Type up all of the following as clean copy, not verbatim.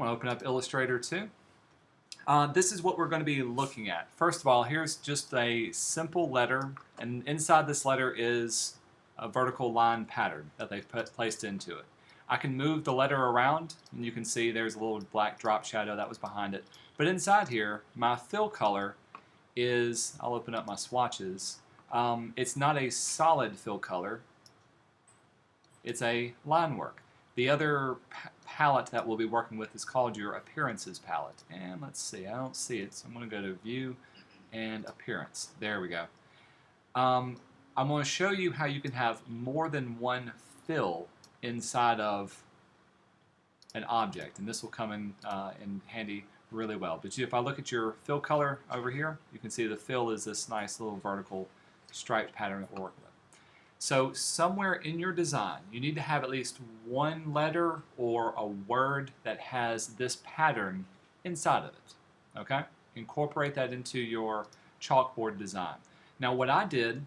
I'm going to open up Illustrator 2. This is what we're going to be looking at. First of all, here's just a simple letter, and inside this letter is a vertical line pattern that they've placed into it. I can move the letter around, and you can see there's a little black drop shadow that was behind it. But inside here, my fill color is, I'll open up my swatches, it's not a solid fill color, it's a line work. The other palette that we'll be working with is called your Appearances palette. And let's see, I don't see it, so I'm going to go to View and Appearance. There we go. I'm going to show you how you can have more than one fill inside of an object, and this will come in handy really well. But if I look at your fill color over here, you can see the fill is this nice little vertical striped pattern that we're working with. So somewhere in your design, you need to have at least one letter or a word that has this pattern inside of it. Okay? Incorporate that into your chalkboard design. Now what I did,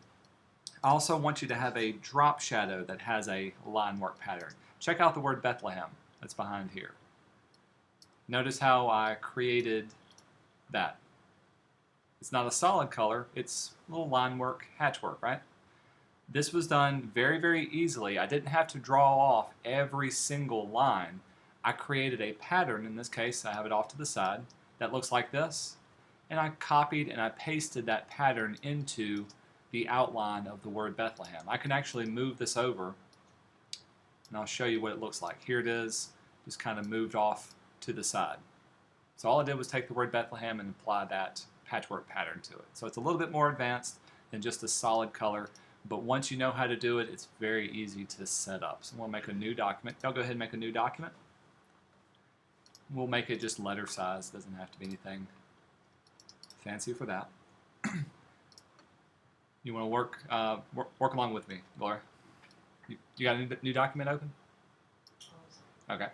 I also want you to have a drop shadow that has a line work pattern. Check out the word Bethlehem that's behind here. Notice how I created that. It's not a solid color, it's a little line work, hatch work, right? This was done very, very easily. I didn't have to draw off every single line. I created a pattern, in this case I have it off to the side, that looks like this, and I copied and I pasted that pattern into the outline of the word Bethlehem. I can actually move this over, and I'll show you what it looks like. Here it is, just kind of moved off to the side. So all I did was take the word Bethlehem and apply that patchwork pattern to it. So it's a little bit more advanced than just a solid color. But once you know how to do it, it's very easy to set up. So we'll make a new document. Y'all go ahead and make a new document. We'll make it just letter size. Doesn't have to be anything fancy for that. You want to work along with me, Laura? You got a new document open? Okay.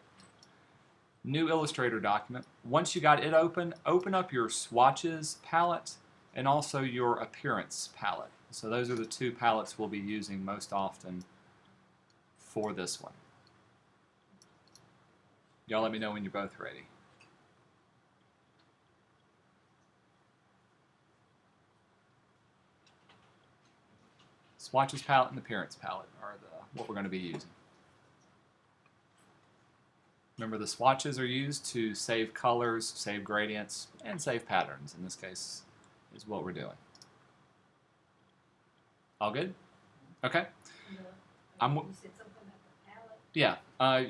New Illustrator document. Once you got it open, open up your Swatches palette and also your Appearance palette. So those are the two palettes we'll be using most often for this one. Y'all let me know when you're both ready. Swatches palette and Appearance palette are what we're going to be using. Remember, the swatches are used to save colors, save gradients, and save patterns. In this case, is what we're doing. All good? Okay. You said something about the palette? Yeah.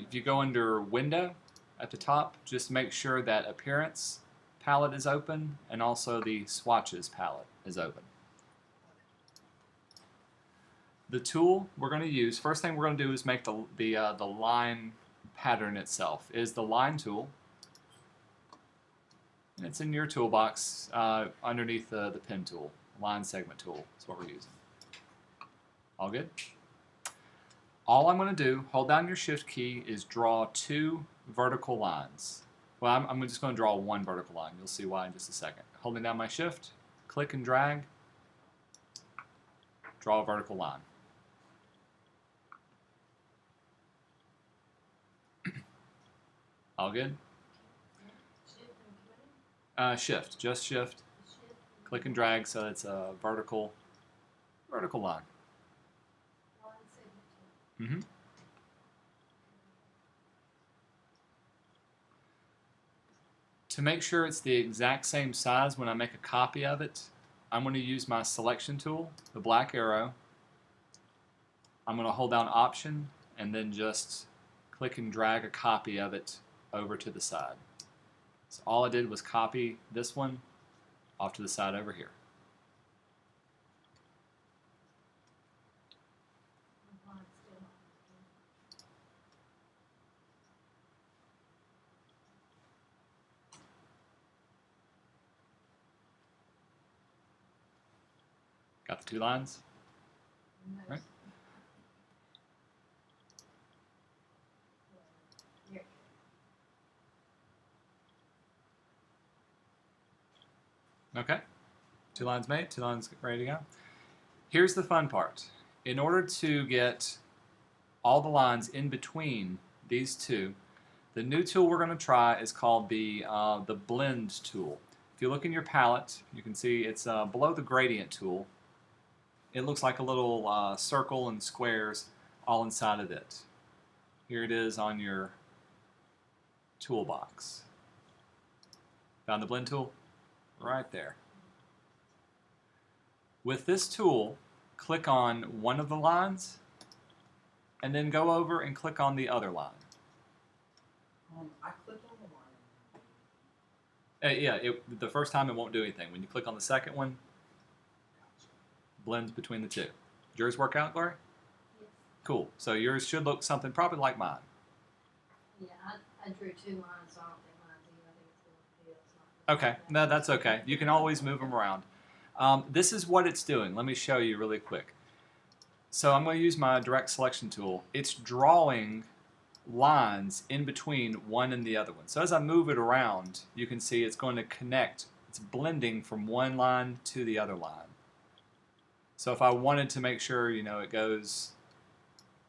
If you go under Window at the top, just make sure that Appearance palette is open and also the Swatches palette is open. The tool we're going to use, first thing we're going to do is make the line pattern itself, is the Line tool. And it's in your toolbox underneath the Pen tool. Line segment tool is what we're using. All good? All I'm going to do, hold down your Shift key, is draw two vertical lines. Well, I'm just going to draw one vertical line. You'll see why in just a second. Holding down my Shift, click and drag, draw a vertical line. All good? Shift, just Shift, click and drag so it's a vertical line. Mm-hmm. To make sure it's the exact same size when I make a copy of it, I'm going to use my selection tool, the black arrow. I'm going to hold down Option and then just click and drag a copy of it over to the side. So all I did was copy this one off to the side over here. Got the two lines? Nice. Right. Yeah. Okay. Two lines made, two lines ready to go. Here's the fun part. In order to get all the lines in between these two, The new tool we're going to try is called the blend tool. If you look in your palette, you can see it's below the gradient tool. It looks like a little circle and squares all inside of it. Here it is on your toolbox. Found the blend tool? Right there. With this tool, click on one of the lines and then go over and click on the other line. I clicked on the line. Yeah, the first time it won't do anything. When you click on the second one, blends between the two. Did yours work out, Gloria? Yes. Cool. So yours should look something probably like mine. Yeah, I drew 2 lines, so I don't think mine's even. I think it's the one it's not. Okay, no, that's okay. You can always move them around. This is what it's doing. Let me show you really quick. So I'm going to use my direct selection tool. It's drawing lines in between one and the other one. So as I move it around, you can see it's going to connect. It's blending from one line to the other line. So if I wanted to make sure, it goes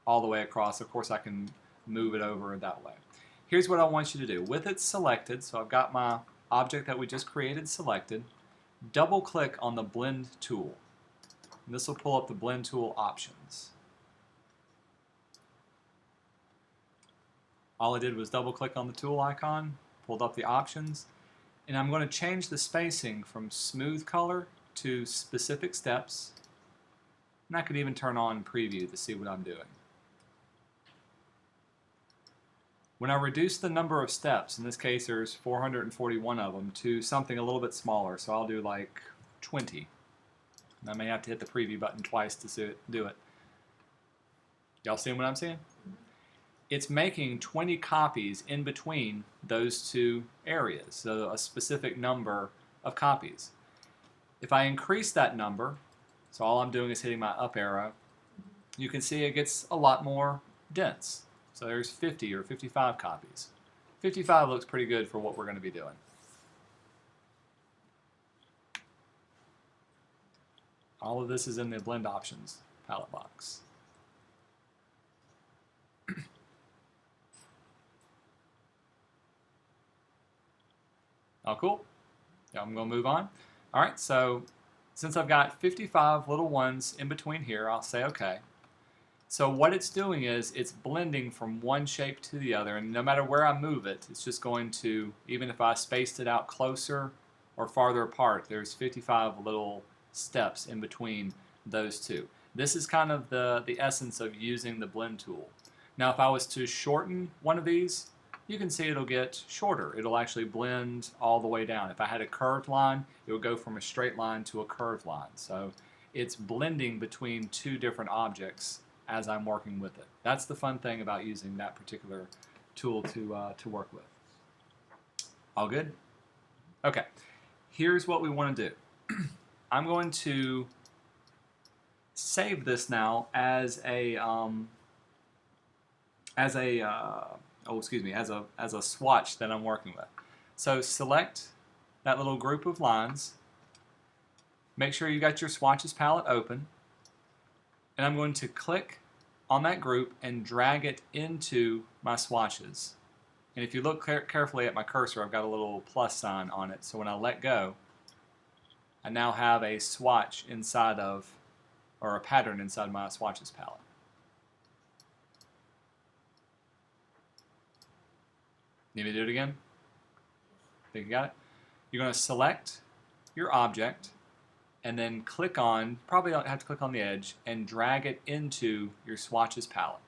all the way across, of course I can move it over that way. Here's what I want you to do. With it selected, so I've got my object that we just created selected, double click on the blend tool. And this will pull up the blend tool options. All I did was double click on the tool icon, pulled up the options, and I'm going to change the spacing from smooth color to specific steps. And I could even turn on preview to see what I'm doing. When I reduce the number of steps, in this case there's 441 of them, to something a little bit smaller, so I'll do like 20. And I may have to hit the preview button twice to do it. Y'all seeing what I'm seeing? It's making 20 copies in between those two areas, so a specific number of copies. If I increase that number, so all I'm doing is hitting my up arrow, you can see it gets a lot more dense. So there's 50 or 55 copies. 55 looks pretty good for what we're going to be doing. All of this is in the blend options palette box. Oh, cool. Yeah, I'm going to move on. All right, so since I've got 55 little ones in between here, I'll say OK. So what it's doing is it's blending from one shape to the other, and no matter where I move it, it's just going to, even if I spaced it out closer or farther apart, there's 55 little steps in between those two. This is kind of the essence of using the blend tool. Now if I was to shorten one of these, you can see it'll get shorter. It'll actually blend all the way down. If I had a curved line, it would go from a straight line to a curved line. So it's blending between two different objects as I'm working with it. That's the fun thing about using that particular tool to work with. All good? Okay, here's what we want to do. I'm going to save this now as a swatch that I'm working with. So select that little group of lines. Make sure you got your swatches palette open, and I'm going to click on that group and drag it into my swatches. And if you look carefully at my cursor, I've got a little plus sign on it. So when I let go, I now have a swatch inside of, or a pattern inside my swatches palette. Need me to do it again? Think you got it? You're going to select your object and then click on, probably have to click on the edge, and drag it into your swatches palette.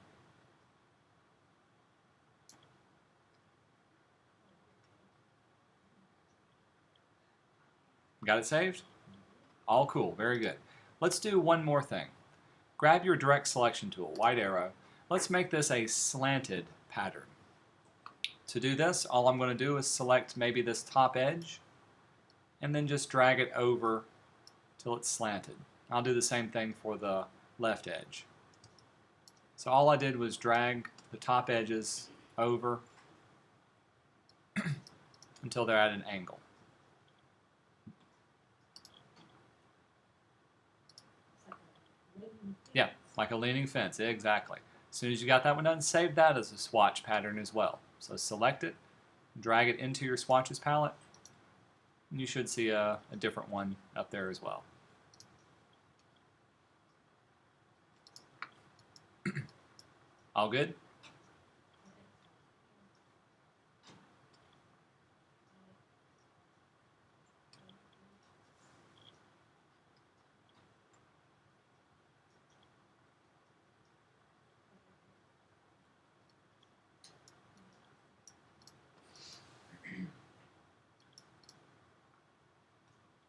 Got it saved? All cool, very good. Let's do one more thing. Grab your direct selection tool, white arrow. Let's make this a slanted pattern. To do this, all I'm going to do is select maybe this top edge and then just drag it over till it's slanted. I'll do the same thing for the left edge. So all I did was drag the top edges over until they're at an angle. Like a leaning fence, exactly. As soon as you got that one done, save that as a swatch pattern as well. So select it, drag it into your swatches palette, and you should see a different one up there as well. All good?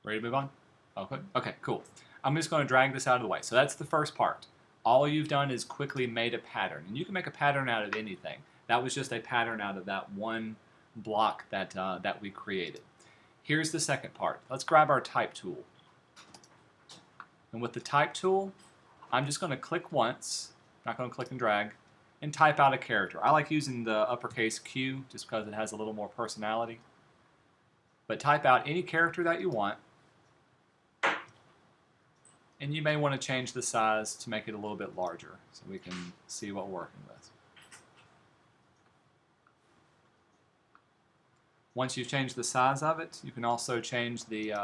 Ready to move on? Okay. Okay, cool. I'm just going to drag this out of the way. So that's the first part. All you've done is quickly made a pattern. And you can make a pattern out of anything. That was just a pattern out of that one block that we created. Here's the second part. Let's grab our type tool. And with the type tool, I'm just going to click once, not going to click and drag, and type out a character. I like using the uppercase Q just because it has a little more personality. But type out any character that you want. And you may want to change the size to make it a little bit larger so we can see what we're working with. Once you've changed the size of it, you can also change the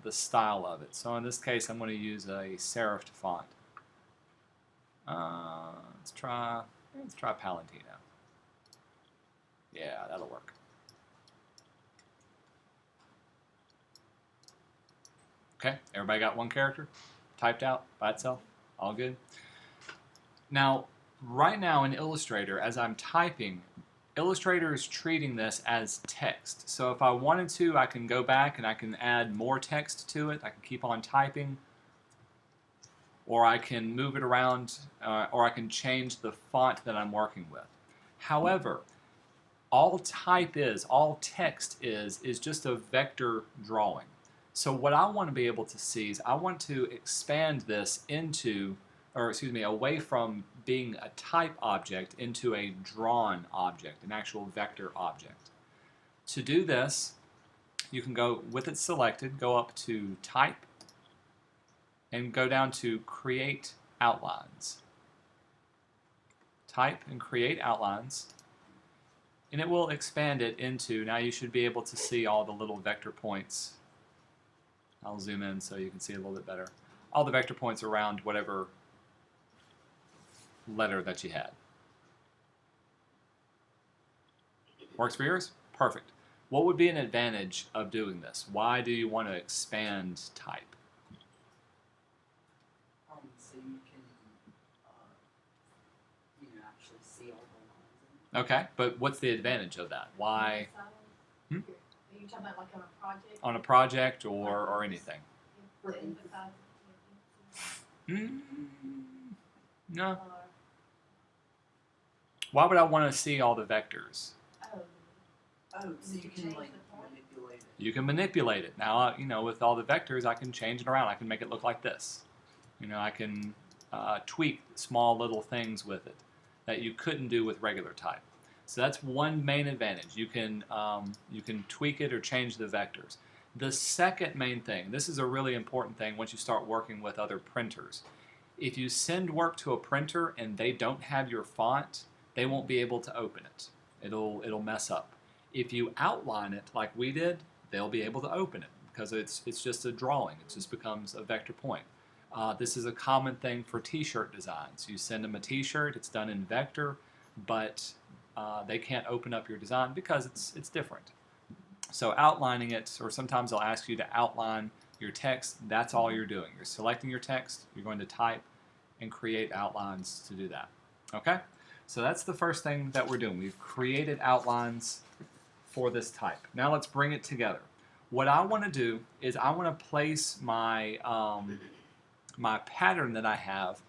style of it. So in this case, I'm going to use a serif font. Let's try Palantino. Yeah, that'll work. Okay, everybody got one character typed out by itself? All good? Now, right now in Illustrator, as I'm typing, Illustrator is treating this as text. So if I wanted to, I can go back and I can add more text to it. I can keep on typing, or I can move it around, or I can change the font that I'm working with. However, all text is just a vector drawing. So what I want to be able to see is I want to expand this into, or excuse me, away from being a type object into a drawn object, an actual vector object. To do this, you can go, with it selected, go up to Type, and go down to Create Outlines. Type and Create Outlines, and it will expand it into, now you should be able to see all the little vector points. I'll zoom in so you can see a little bit better. All the vector points around whatever letter that you had. Works for yours? Perfect. What would be an advantage of doing this? Why do you want to expand type? So you can, actually see all the lines. Okay, but what's the advantage of that? Why? Are you talking about like on a project? On a project or anything? To emphasize No. or, Why would I want to see all the vectors? Oh, so you can change like the font? manipulate it. You can manipulate it. Now, with all the vectors, I can change it around. I can make it look like this. I can tweak small little things with it that you couldn't do with regular type. So that's one main advantage. You can tweak it or change the vectors. The second main thing, this is a really important thing once you start working with other printers. If you send work to a printer and they don't have your font, they won't be able to open it. It'll mess up. If you outline it like we did, they'll be able to open it because it's just a drawing. It just becomes a vector point. This is a common thing for t-shirt designs. You send them a t-shirt, it's done in vector, but they can't open up your design because it's different. So outlining it, or sometimes they'll ask you to outline your text, that's all you're doing. You're selecting your text, you're going to type and create outlines to do that. Okay? So that's the first thing that we're doing. We've created outlines for this type. Now let's bring it together. What I want to do is I want to place my, my pattern that I have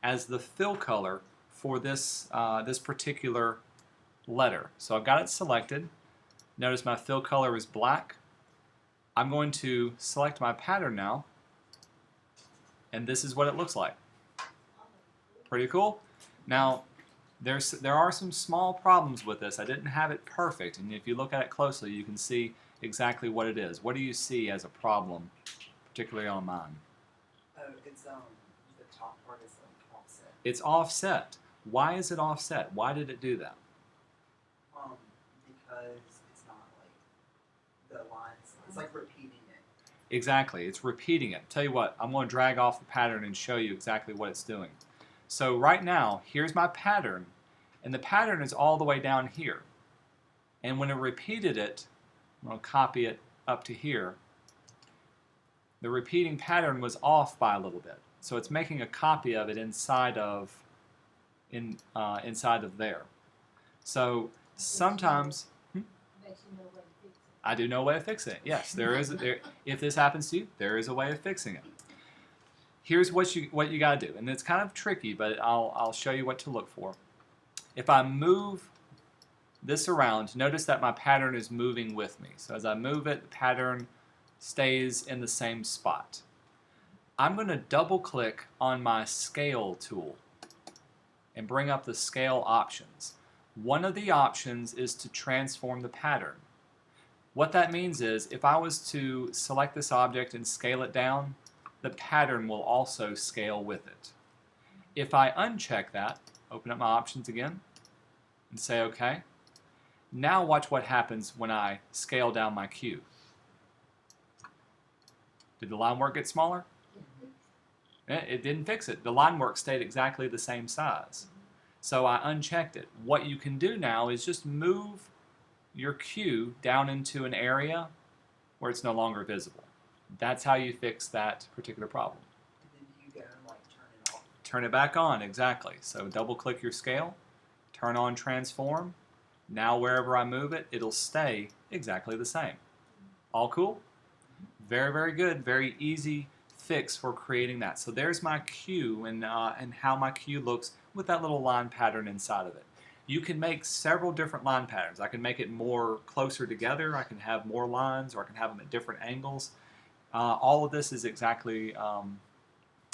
as the fill color for this, this particular letter. So I've got it selected. Notice my fill color is black. I'm going to select my pattern now, and this is what it looks like. Pretty cool. Now, there are some small problems with this. I didn't have it perfect, and if you look at it closely, you can see exactly what it is. What do you see as a problem, particularly on mine? Oh, it's the top part is offset. It's offset. Why is it offset? Why did it do that? because it's not like the lines. It's like repeating it. Exactly, it's repeating it. Tell you what, I'm going to drag off the pattern and show you exactly what it's doing. So right now, here's my pattern, and the pattern is all the way down here. And when it repeated it, I'm going to copy it up to here. The repeating pattern was off by a little bit, so it's making a copy of it inside of there. So sometimes I do know a way of fixing it. Yes, there. If this happens to you, there is a way of fixing it. Here's what you got to do, and it's kind of tricky, but I'll show you what to look for. If I move this around, notice that my pattern is moving with me. So as I move it, the pattern stays in the same spot. I'm going to double click on my scale tool and bring up the scale options. One of the options is to transform the pattern. What that means is if I was to select this object and scale it down, the pattern will also scale with it. If I uncheck that, open up my options again, and say OK, now watch what happens when I scale down my cube. Did the line work get smaller? It didn't fix it. The line work stayed exactly the same size. So I unchecked it. What you can do now is just move your cue down into an area where it's no longer visible. That's how you fix that particular problem. And then you go and like turn it off. Turn it back on, exactly. So double click your scale, turn on transform. Now wherever I move it, it'll stay exactly the same. All cool? Very, very good. Very easy fix for creating that. So there's my cue and how my cue looks with that little line pattern inside of it. You can make several different line patterns. I can make it more closer together. I can have more lines, or I can have them at different angles. All of this is exactly,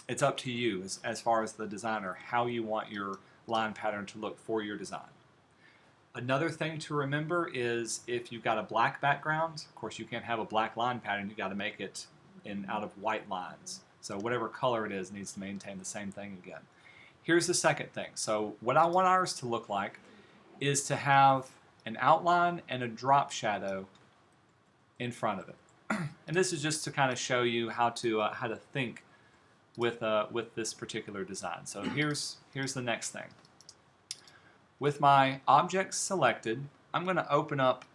it's up to you as far as the designer, how you want your line pattern to look for your design. Another thing to remember is if you've got a black background, of course you can't have a black line pattern, you've got to make it out of white lines. So whatever color it is needs to maintain the same thing again. Here's the second thing. So what I want ours to look like is to have an outline and a drop shadow in front of it. And this is just to kind of show you how to think with this particular design. So here's the next thing. With my objects selected, I'm going to open up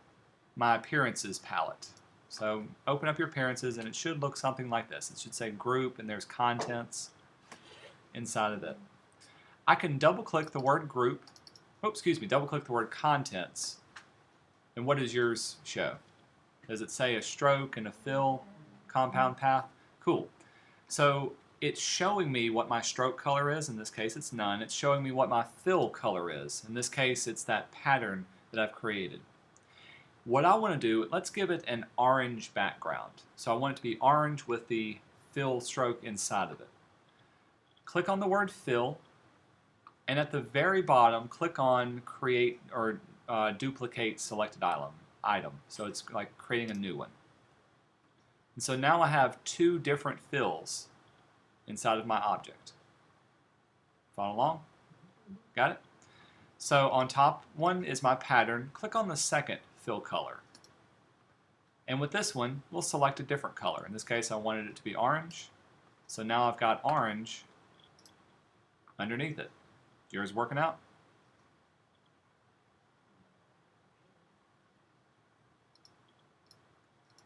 my appearances palette. So open up your appearances and it should look something like this. It should say group and there's contents inside of it. I can double click the word group, double click the word contents. And what does yours show? Does it say a stroke and a fill, compound path? Cool. So it's showing me what my stroke color is. In this case, it's none. It's showing me what my fill color is. In this case, it's that pattern that I've created. What I want to do, let's give it an orange background. So I want it to be orange with the fill stroke inside of it. Click on the word fill, and at the very bottom, click on create or duplicate selected item. So it's like creating a new one. And so now I have two different fills inside of my object. Follow along? Got it? So on top one is my pattern. Click on the second fill color. And with this one, we'll select a different color. In this case, I wanted it to be orange. So now I've got orange underneath it. Is yours working out?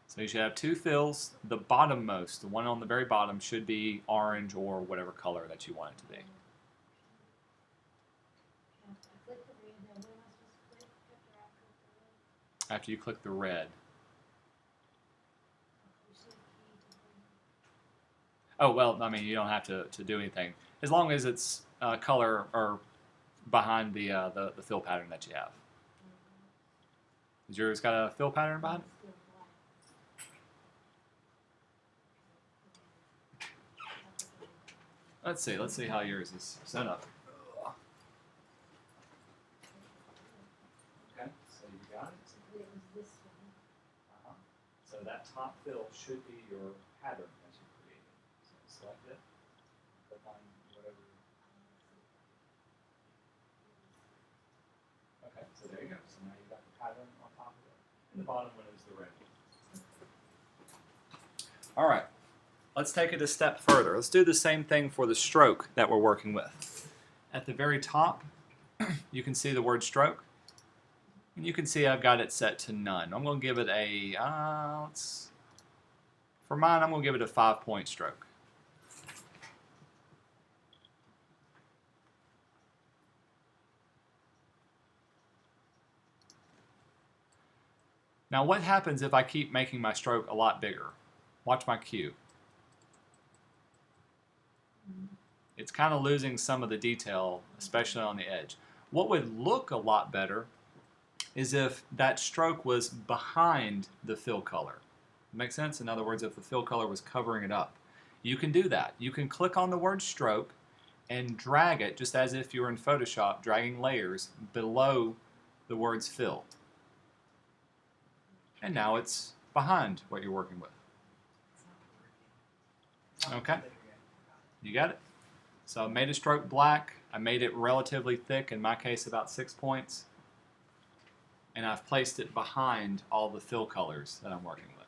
So you should have two fills. The bottommost, the one on the very bottom, should be orange or whatever color that you want it to be. After you click the red. Oh, well, I mean, you don't have to do anything. As long as it's color or behind the fill pattern that you have. Has yours got a fill pattern behind it? Let's see how yours is set up. Okay, so you got it. So that top fill should be your pattern that you created. So select it, click on whatever. Okay, so there you go. So now you've got the pattern on top And the bottom one is the red. All right, let's take it a step further. Let's do the same thing for the stroke that we're working with. At the very top, you can see the word stroke. And you can see I've got it set to none. I'm going to give it a, for mine, I'm going to give it a 5-point stroke. Now what happens if I keep making my stroke a lot bigger? Watch my cue. It's kind of losing some of the detail, especially on the edge. What would look a lot better is if that stroke was behind the fill color. Make sense? In other words, if the fill color was covering it up. You can do that. You can click on the word stroke and drag it just as if you were in Photoshop, dragging layers below the words fill. And now it's behind what you're working with. Okay, you got it? So I made a stroke black. I made it relatively thick, in my case about 6 points. And I've placed it behind all the fill colors that I'm working with.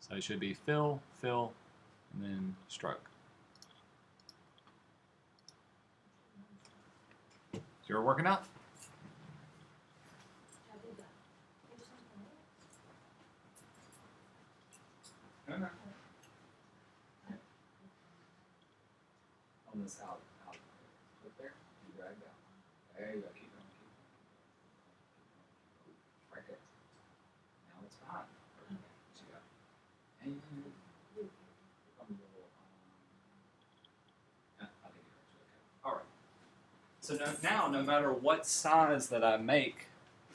So it should be fill, fill, and then stroke. So you're working out? Okay. On this out, right there, you drag down. There you go, keep going, keep going. Right there. Now it's behind. Okay, so you got it. And I think you're okay. All right. So now, no matter what size that I make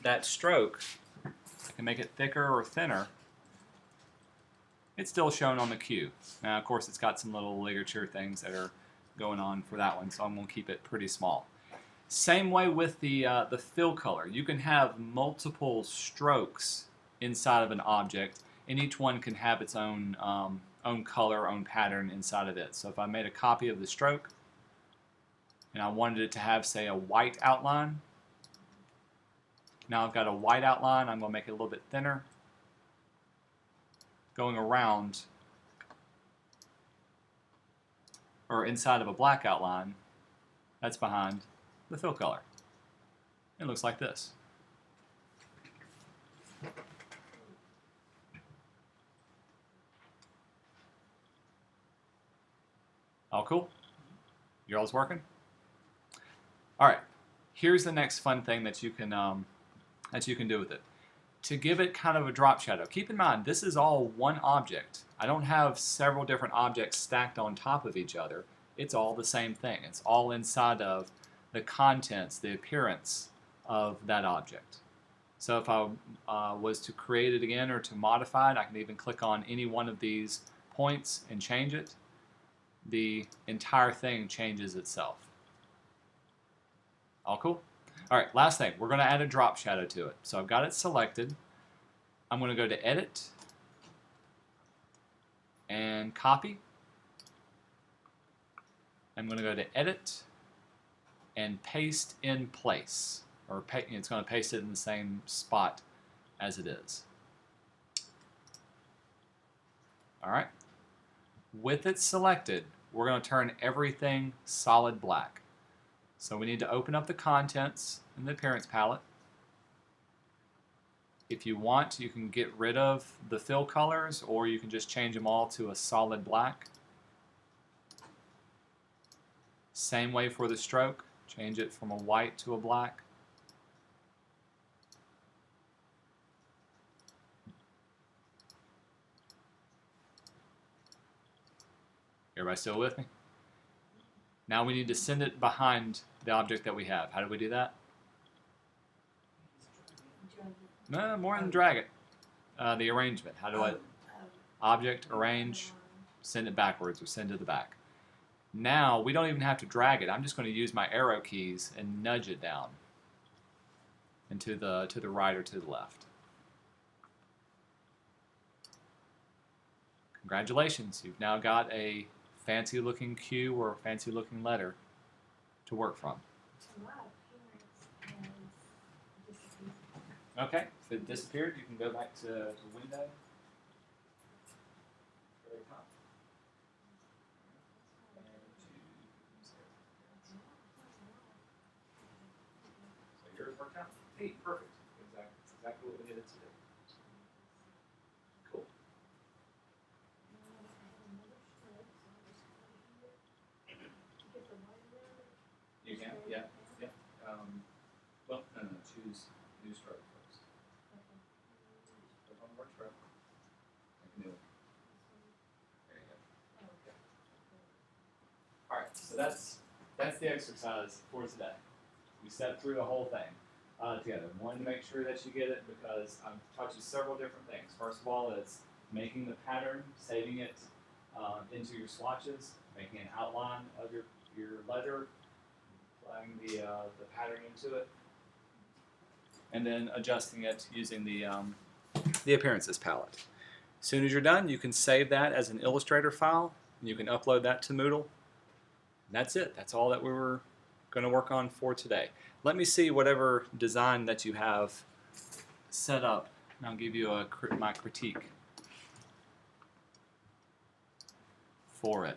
that stroke, I can make it thicker or thinner. It's still shown on the cue. Now, of course, it's got some little ligature things that are going on for that one, so I'm going to keep it pretty small. Same way with the fill color. You can have multiple strokes inside of an object, and each one can have its own color, own pattern inside of it. So if I made a copy of the stroke, and I wanted it to have, say, a white outline, now I've got a white outline. I'm going to make it a little bit thinner, going around or inside of a black outline that's behind the fill color. It looks like this. All cool? You all's working? All right. Here's the next fun thing that you can do with it. To give it kind of a drop shadow. Keep in mind, this is all one object. I don't have several different objects stacked on top of each other. It's all the same thing. It's all inside of the contents, the appearance of that object. So if I was to create it again or to modify it, I can even click on any one of these points and change it. The entire thing changes itself. All cool? All right, last thing. We're going to add a drop shadow to it. So I've got it selected. I'm going to go to Edit and Copy. I'm going to go to Edit and Paste in Place. Or it's going to paste it in the same spot as it is. All right. With it selected, we're going to turn everything solid black. So we need to open up the contents in the appearance palette. If you want, you can get rid of the fill colors, or you can just change them all to a solid black. Same way for the stroke. Change it from a white to a black. Everybody still with me? Now we need to send it behind the object that we have. How do we do that? No, more than drag it. The arrangement. How do I... Object, arrange, send it backwards, or send to the back. Now, we don't even have to drag it. I'm just going to use my arrow keys and nudge it down and to the right or to the left. Congratulations, you've now got a fancy looking cue or a fancy looking letter to work from. Okay, if it disappeared, you can go back to window. Very top. And choose there. So yours worked out. Hey, perfect. Exactly what we needed to do. Cool. You can, yeah. Well, no, choose new stroke first. Click on work stroke. Make a new one. There you go. Okay. All right, so that's the exercise for today. We stepped through the whole thing together. Wanted to make sure that you get it because I've taught you several different things. First of all, it's making the pattern, saving it into your swatches, making an outline of your letter, applying the pattern into it, and then adjusting it using the appearances palette. As soon as you're done, you can save that as an Illustrator file, and you can upload that to Moodle. And that's it. That's all that we were going to work on for today. Let me see whatever design that you have set up, and I'll give you my critique for it.